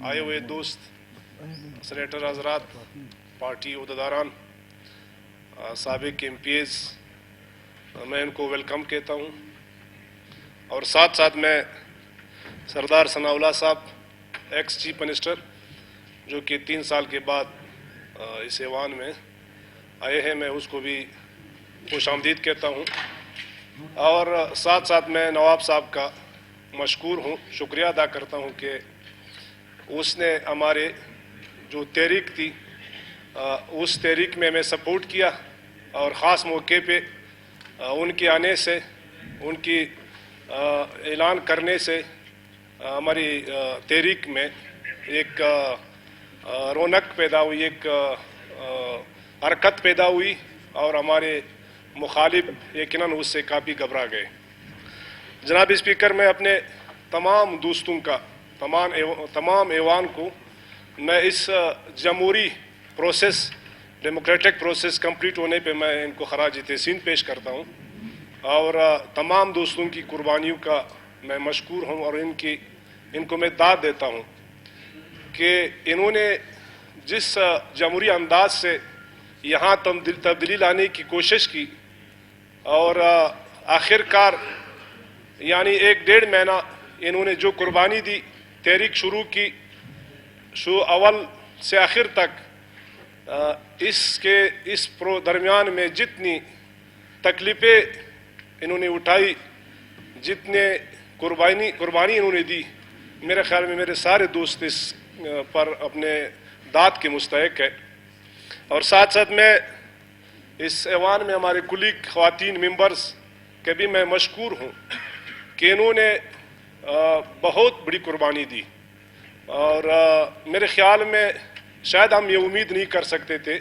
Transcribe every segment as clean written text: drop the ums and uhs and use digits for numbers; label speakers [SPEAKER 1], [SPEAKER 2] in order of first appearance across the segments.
[SPEAKER 1] آئے ہوئے دوست سینیٹر حضرات، پارٹی عہدیداران، سابق ایم پی ایز، میں ان کو ویلکم کہتا ہوں. اور ساتھ ساتھ میں سردار ثناء اللہ صاحب، ایکس چیف منسٹر، جو کہ 3 سال کے بعد اس ایوان میں آئے ہیں، میں اس کو بھی خوش آمدید کہتا ہوں. اور ساتھ ساتھ میں نواب صاحب کا مشکور ہوں، شکریہ ادا کرتا ہوں کہ اس نے ہمارے جو تحریک تھی اس تحریک میں سپورٹ کیا، اور خاص موقع پہ ان کے آنے سے، ان کی اعلان کرنے سے ہماری تحریک میں ایک رونق پیدا ہوئی، ایک حرکت پیدا ہوئی، اور ہمارے مخالف یقیناً اس سے کافی گھبرا گئے. جناب اسپیکر، میں اپنے تمام دوستوں کا، تمام ایوان کو میں اس جمہوری پروسیس، ڈیموکریٹک پروسیس کمپلیٹ ہونے پہ میں ان کو خراج تحسین پیش کرتا ہوں، اور تمام دوستوں کی قربانیوں کا میں مشکور ہوں، اور ان کو میں داد دیتا ہوں کہ انہوں نے جس جمہوری انداز سے یہاں تبدیلی لانے کی کوشش کی، اور آخر کار یعنی 1.5 مہینہ انہوں نے جو قربانی دی، تحریک شروع کی، اول سے آخر تک، اس درمیان میں جتنی تکلیفیں انہوں نے اٹھائی، جتنے قربانی انہوں نے دی، میرے خیال میں میرے سارے دوست اس پر اپنے داد کے مستحق ہے. اور ساتھ ساتھ میں اس ایوان میں ہمارے کلیگ خواتین ممبرز کے بھی میں مشکور ہوں کہ انہوں نے بہت بڑی قربانی دی، اور میرے خیال میں شاید ہم یہ امید نہیں کر سکتے تھے.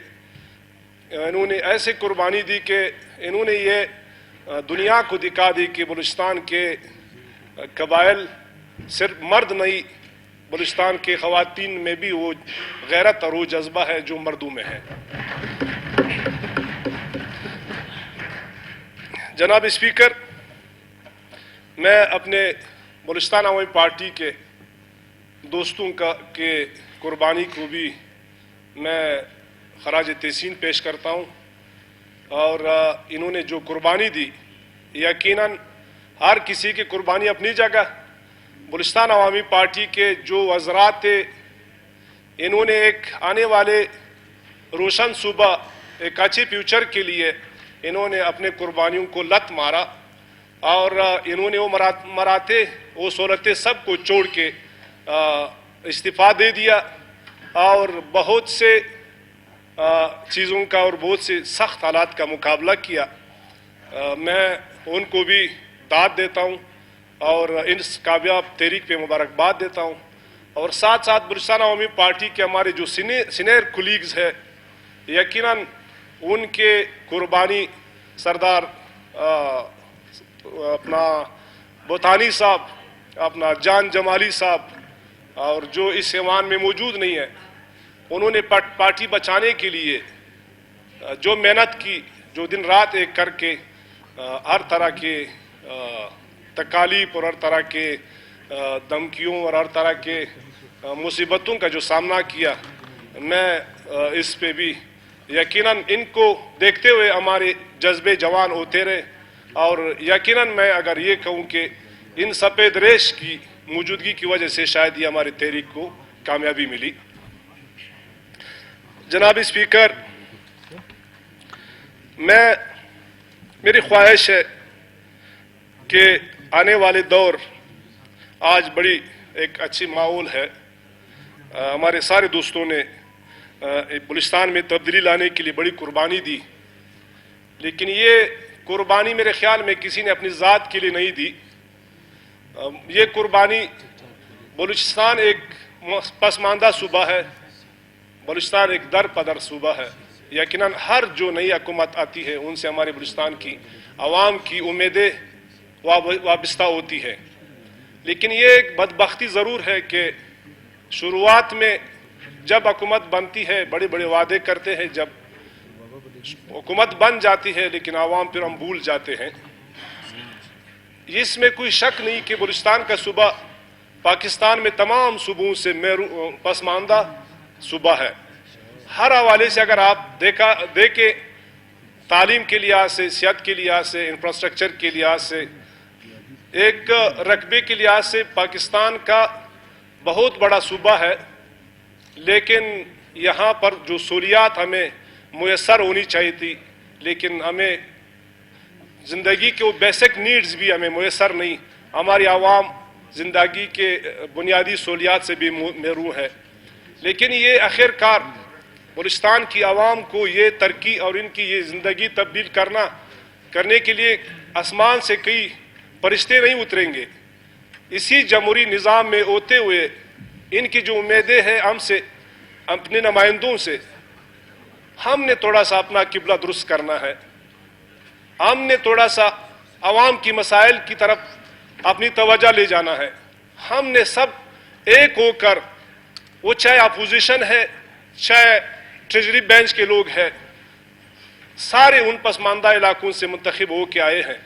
[SPEAKER 1] انہوں نے ایسے قربانی دی کہ انہوں نے یہ دنیا کو دکھا دی کہ بلوچستان کے قبائل صرف مرد نہیں، بلوچستان کے خواتین میں بھی وہ غیرت اور وہ جذبہ ہے جو مردوں میں ہے. جناب اسپیکر، میں اپنے بلوچستان عوامی پارٹی کے دوستوں کے قربانی کو بھی میں خراج تحسین پیش کرتا ہوں، اور انہوں نے جو قربانی دی، یقیناً ہر کسی کی قربانی اپنی جگہ. بلوچستان عوامی پارٹی کے جو حضرات تھے، انہوں نے ایک آنے والے روشن صبح، ایک اچھے فیوچر کے لیے انہوں نے اپنے قربانیوں کو لت مارا، اور انہوں نے وہ مراتے، وہ سہولتیں سب کو چھوڑ کے استعفیٰ دے دیا، اور بہت سے چیزوں کا اور بہت سے سخت حالات کا مقابلہ کیا. میں ان کو بھی داد دیتا ہوں، اور اس کامیاب تحریک پہ مبارکباد دیتا ہوں. اور ساتھ ساتھ بلوچستان عوامی پارٹی کے ہمارے جو سینئر کولیگز ہیں، یقیناً ان کے قربانی سردار اپنا بوتانی صاحب، اپنا جان جمالی صاحب، اور جو اس ایوان میں موجود نہیں ہے، انہوں نے پارٹی بچانے کے لیے جو محنت کی، جو دن رات ایک کر کے ہر طرح کے تکالیف اور ہر طرح کے دھمکیوں اور ہر طرح کے مصیبتوں کا جو سامنا کیا، میں اس پہ بھی یقیناً ان کو دیکھتے ہوئے ہمارے جذبے جوان ہوتے رہے. اور یقیناً میں اگر یہ کہوں کہ ان سفید ریش کی موجودگی کی وجہ سے شاید یہ ہماری تحریک کو کامیابی ملی. جناب اسپیکر، میری خواہش ہے کہ آنے والے دور، آج بڑی ایک اچھی ماحول ہے، ہمارے سارے دوستوں نے بلوچستان میں تبدیلی لانے کے لیے بڑی قربانی دی، لیکن یہ قربانی میرے خیال میں کسی نے اپنی ذات کے لیے نہیں دی. یہ قربانی، بلوچستان ایک پسماندہ صوبہ ہے، بلوچستان ایک در پدر صوبہ ہے. یقیناً ہر جو نئی حکومت آتی ہے ان سے ہمارے بلوچستان کی عوام کی امیدیں وابستہ ہوتی ہے. لیکن یہ ایک بدبختی ضرور ہے کہ شروعات میں جب حکومت بنتی ہے بڑے بڑے وعدے کرتے ہیں، جب حکومت بن جاتی ہے لیکن عوام پھر ہم بھول جاتے ہیں. اس میں کوئی شک نہیں کہ بلوچستان کا صوبہ پاکستان میں تمام صوبوں سے پسماندہ صوبہ ہے. ہر حوالے سے اگر آپ دیکھیں تعلیم کے لحاظ سے, صحت کے لحاظ سے, انفراسٹرکچر کے لحاظ سے, ایک رقبے کے لحاظ سے پاکستان کا بہت بڑا صوبہ ہے, لیکن یہاں پر جو سہولیات ہمیں میسر ہونی چاہیے تھی, لیکن ہمیں زندگی کے وہ بیسک نیڈز بھی ہمیں میسر نہیں. ہماری عوام زندگی کے بنیادی سہولیات سے بھی محروم ہے. لیکن یہ آخرکار بلوچستان کی عوام کو یہ ترقی اور ان کی یہ زندگی تبدیل کرنے کے لیے آسمان سے کئی فرشتے نہیں اتریں گے. اسی جمہوری نظام میں ہوتے ہوئے ان کی جو امیدیں ہیں ہم سے, اپنے نمائندوں سے, ہم نے تھوڑا سا اپنا قبلہ درست کرنا ہے. ہم نے تھوڑا سا عوام کی مسائل کی طرف اپنی توجہ لے جانا ہے. ہم نے سب ایک ہو کر, وہ چاہے اپوزیشن ہے چاہے ٹریجری بینچ کے لوگ ہیں, سارے ان پسماندہ علاقوں سے منتخب ہو کے آئے ہیں.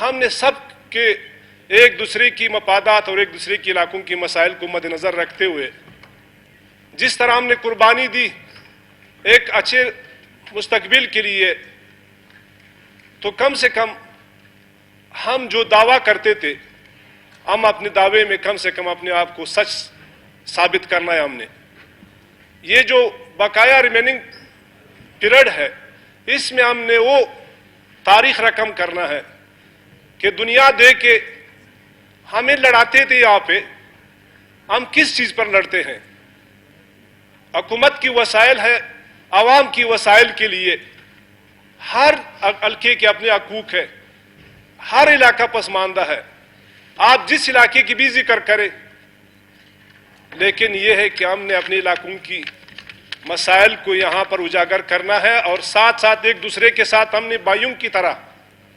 [SPEAKER 1] ہم نے سب کے ایک دوسرے کی مفادات اور ایک دوسرے کے علاقوں کی مسائل کو مد نظر رکھتے ہوئے جس طرح ہم نے قربانی دی ایک اچھے مستقبل کے لیے, تو کم سے کم ہم جو دعویٰ کرتے تھے, ہم اپنے دعوے میں کم سے کم اپنے آپ کو سچ ثابت کرنا ہے. ہم نے یہ جو بقایا ریمیننگ پیریڈ ہے, اس میں ہم نے وہ تاریخ رقم کرنا ہے کہ دنیا دیکھ کے ہمیں لڑاتے تھے یہاں پہ, ہم کس چیز پر لڑتے ہیں. حکومت کی وسائل ہے, عوام کی وسائل کے لیے. ہر حلقے کے اپنے حقوق ہے, ہر علاقہ پسماندہ ہے, آپ جس علاقے کی بھی ذکر کریں. لیکن یہ ہے کہ ہم نے اپنے علاقوں کی مسائل کو یہاں پر اجاگر کرنا ہے, اور ساتھ ساتھ ایک دوسرے کے ساتھ ہم نے بھائیوں کی طرح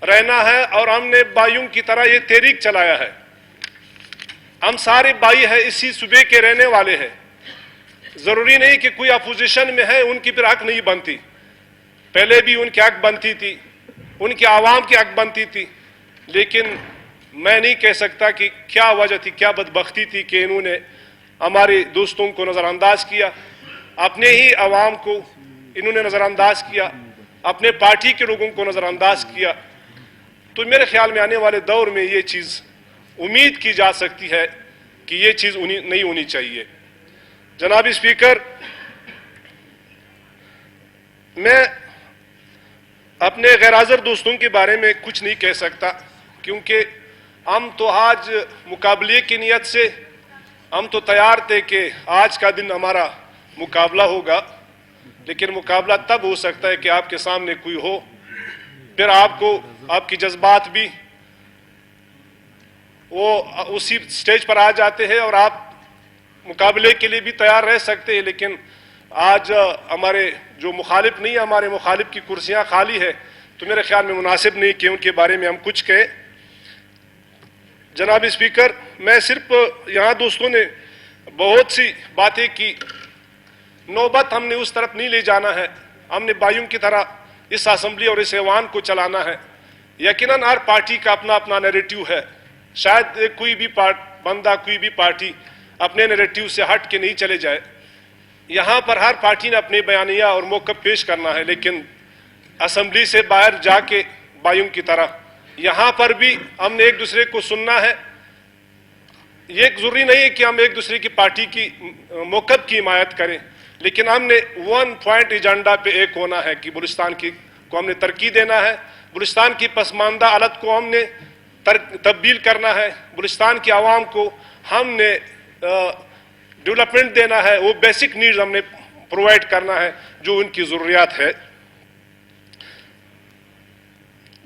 [SPEAKER 1] رہنا ہے, اور ہم نے بھائیوں کی طرح یہ تحریک چلایا ہے. ہم سارے بھائی ہیں, اسی صوبے کے رہنے والے ہیں. ضروری نہیں کہ کوئی اپوزیشن میں ہے ان کی پھر حق نہیں بنتی. پہلے بھی ان کی حق بنتی تھی, ان کے عوام کی حق بنتی تھی. لیکن میں نہیں کہہ سکتا کہ کیا وجہ تھی, کیا بدبختی تھی کہ انہوں نے ہمارے دوستوں کو نظر انداز کیا, اپنے ہی عوام کو انہوں نے نظر انداز کیا, اپنے پارٹی کے لوگوں کو نظر انداز کیا. تو میرے خیال میں آنے والے دور میں یہ چیز امید کی جا سکتی ہے کہ یہ چیز نہیں ہونی چاہیے. جناب اسپیکر, میں اپنے غیر حاضر دوستوں کے بارے میں کچھ نہیں کہہ سکتا, کیونکہ ہم تو آج مقابلے کی نیت سے ہم تو تیار تھے کہ آج کا دن ہمارا مقابلہ ہوگا. لیکن مقابلہ تب ہو سکتا ہے کہ آپ کے سامنے کوئی ہو, پھر آپ کی جذبات بھی وہ اسی سٹیج پر آ جاتے ہیں اور آپ مقابلے کے لیے بھی تیار رہ سکتے ہیں. لیکن آج ہمارے جو مخالف نہیں, ہمارے مخالف کی کرسیاں خالی ہے, تو میرے خیال میں مناسب نہیں کہ ان کے بارے میں ہم کچھ کہیں. جناب اسپیکر, میں صرف یہاں دوستوں نے بہت سی باتیں کی, نوبت ہم نے اس طرف نہیں لے جانا ہے. ہم نے بھائیوں کی طرح اس اسمبلی اور اس ایوان کو چلانا ہے. یقیناً ہر پارٹی کا اپنا اپنا نیریٹو ہے. شاید کوئی بھی بندہ, کوئی بھی پارٹی اپنے نیریٹو سے ہٹ کے نہیں چلے جائے. یہاں پر ہر پارٹی نے اپنے بیانیہ اور موقف پیش کرنا ہے, لیکن اسمبلی سے باہر جا کے بھائیوں کی طرح یہاں پر بھی ہم نے ایک دوسرے کو سننا ہے. یہ ضروری نہیں ہے کہ ہم ایک دوسرے کی پارٹی کی موقف کی حمایت کریں, لیکن ہم نے 1 پوائنٹ ایجنڈا پہ ایک ہونا ہے کہ بلوچستان کو ہم نے ترقی دینا ہے, بلوچستان کی پسماندہ حالت کو ہم نے تبدیل کرنا ہے, بلوچستان کی عوام کو ہم نے ڈیولپمنٹ دینا ہے, وہ بیسک نیڈز ہم نے پرووائڈ کرنا ہے جو ان کی ضروریات ہے.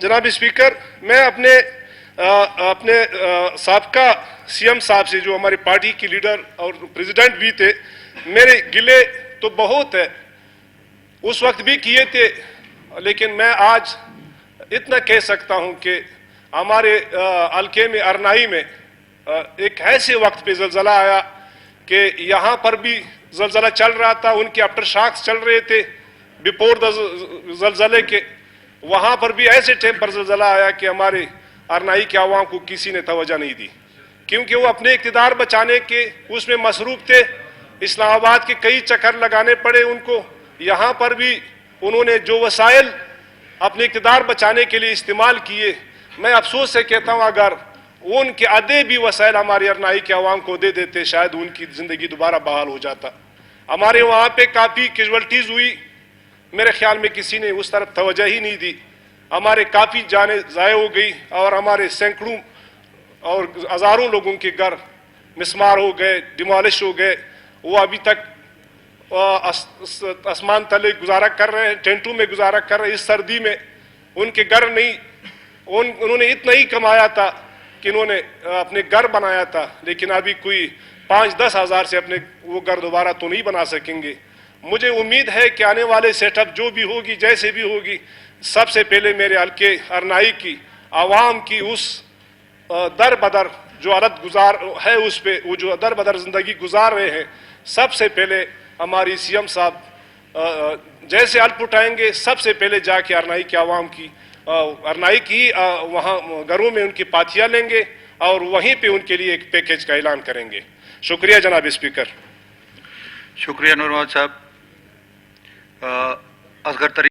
[SPEAKER 1] جناب اسپیکر, میں اپنے سابقہ سی ایم صاحب سے, جو ہماری پارٹی کی لیڈر اور پریزیڈنٹ بھی تھے, میرے گلے تو بہت ہے, اس وقت بھی کیے تھے. لیکن میں آج اتنا کہہ سکتا ہوں کہ ہمارے حلقے میں ارنائی میں ایک ایسے وقت پہ زلزلہ آیا کہ یہاں پر بھی زلزلہ چل رہا تھا, ان کے آفٹر شاکس چل رہے تھے بیفور دا زلزلے کے. وہاں پر بھی ایسے ٹائم پر زلزلہ آیا کہ ہمارے ارنائی کے عوام کو کسی نے توجہ نہیں دی. کیونکہ وہ اپنے اقتدار بچانے کے اس میں مصروف تھے. اسلام آباد کے کئی چکر لگانے پڑے ان کو. یہاں پر بھی انہوں نے جو وسائل اپنے اقتدار بچانے کے لیے استعمال کیے, میں افسوس سے کہتا ہوں اگر ان کے آدھے بھی وسائل ہماری ارنائی کے عوام کو دے دیتے شاید ان کی زندگی دوبارہ بحال ہو جاتا. ہمارے وہاں پہ کافی کیجوالٹیز ہوئی, میرے خیال میں کسی نے اس طرف توجہ ہی نہیں دی. ہمارے کافی جانیں ضائع ہو گئی اور ہمارے سینکڑوں اور ہزاروں لوگوں کے گھر مسمار ہو گئے, ڈیمالش ہو گئے. وہ ابھی تک آسمان تلے گزارا کر رہے ہیں, ٹینٹوں میں گزارا کر رہے ہیں. اس سردی میں ان کے گھر نہیں, انہوں نے اتنا ہی کمایا تھا کہ انہوں نے اپنے گھر بنایا تھا, لیکن ابھی کوئی 5-10 ہزار سے اپنے وہ گھر دوبارہ تو نہیں بنا سکیں گے. مجھے امید ہے کہ آنے والے سیٹ اپ جو بھی ہوگی جیسے بھی ہوگی, سب سے پہلے میرے حلقے ارنائی کی عوام کی اس در بدر جو حالت گزار ہے اس پہ وہ جو در بدر زندگی گزار رہے ہیں, سب سے پہلے ہماری سی ایم صاحب جیسے حلف اٹھائیں گے سب سے پہلے جا کے ارنائی کے عوام کی ارنائی کی وہاں گھروں میں ان کی پاتیاں لیں گے اور وہیں پہ ان کے لیے ایک پیکیج کا اعلان کریں گے. شکریہ جناب اسپیکر.
[SPEAKER 2] شکریہ نور محمد صاحب. اصغر ترین